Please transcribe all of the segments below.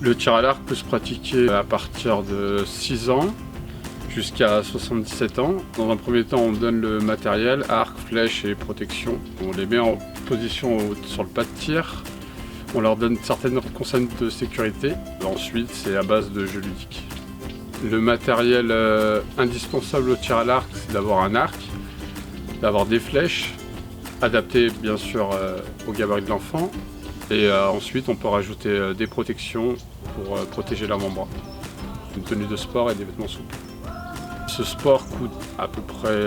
Le tir à l'arc peut se pratiquer à partir de 6 ans jusqu'à 77 ans. Dans un premier temps, on donne le matériel, arc, flèche et protection. On les met en position sur le pas de tir. On leur donne certaines consignes de sécurité. Ensuite, c'est à base de jeux ludiques. Le matériel indispensable au tir à l'arc, c'est d'avoir un arc, d'avoir des flèches, adaptées bien sûr au gabarit de l'enfant. Et ensuite, on peut rajouter des protections pour protéger l'avant-bras. Une tenue de sport et des vêtements souples. Ce sport coûte à peu près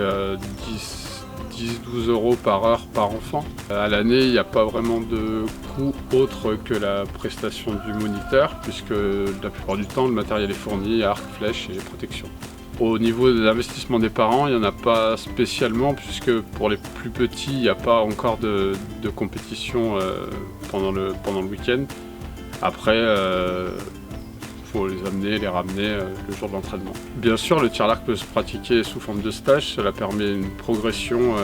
10-12 € par heure par enfant. À l'année, il n'y a pas vraiment de coût autre que la prestation du moniteur, puisque la plupart du temps, le matériel est fourni, arc, flèche et protection. Au niveau de l'investissement des parents, il n'y en a pas spécialement, puisque pour les plus petits, il n'y a pas encore de compétition pendant le week-end. Après, il faut les amener, les ramener le jour de l'entraînement. Bien sûr, le tir à l'arc peut se pratiquer sous forme de stage. Cela permet une progression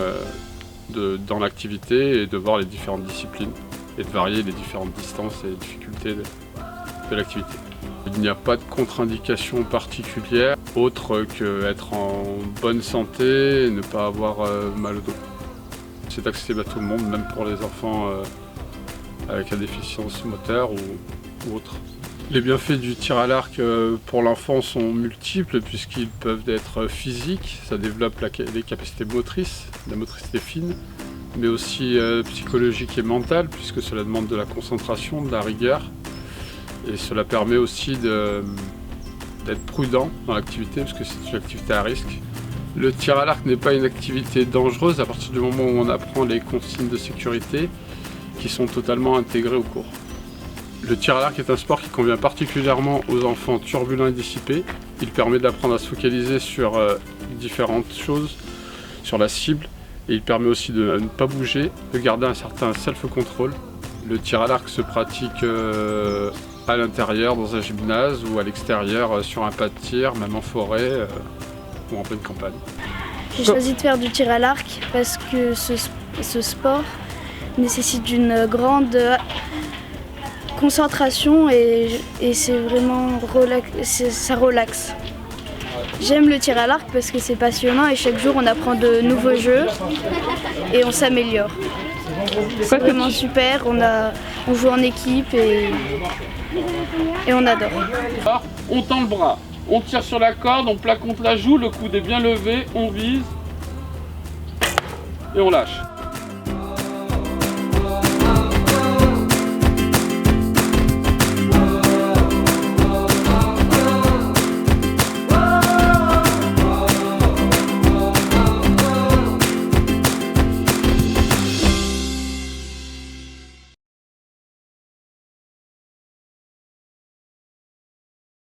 dans l'activité et de voir les différentes disciplines et de varier les différentes distances et difficultés de l'activité. Il n'y a pas de contre-indication particulière autre qu'être en bonne santé et ne pas avoir mal au dos. C'est accessible à tout le monde, même pour les enfants avec la déficience moteur ou autre. Les bienfaits du tir à l'arc pour l'enfant sont multiples puisqu'ils peuvent être physiques, ça développe les capacités motrices, la motricité fine, mais aussi psychologique et mentale puisque cela demande de la concentration, de la rigueur. Et cela permet aussi d'être prudent dans l'activité, parce que c'est une activité à risque. Le tir à l'arc n'est pas une activité dangereuse à partir du moment où on apprend les consignes de sécurité qui sont totalement intégrées au cours. Le tir à l'arc est un sport qui convient particulièrement aux enfants turbulents et dissipés. Il permet d'apprendre à se focaliser sur différentes choses, sur la cible, et il permet aussi de ne pas bouger, de garder un certain self-control. Le tir à l'arc se pratique à l'intérieur, dans un gymnase ou à l'extérieur, sur un pas de tir, même en forêt ou en pleine campagne. J'ai choisi de faire du tir à l'arc parce que ce sport nécessite une grande concentration et c'est vraiment ça relaxe. J'aime le tir à l'arc parce que c'est passionnant et chaque jour on apprend de nouveaux jeux et on s'améliore. C'est vraiment super, on joue en équipe et on adore. On tend le bras, on tire sur la corde, on plaque contre la joue, le coude est bien levé, on vise et on lâche.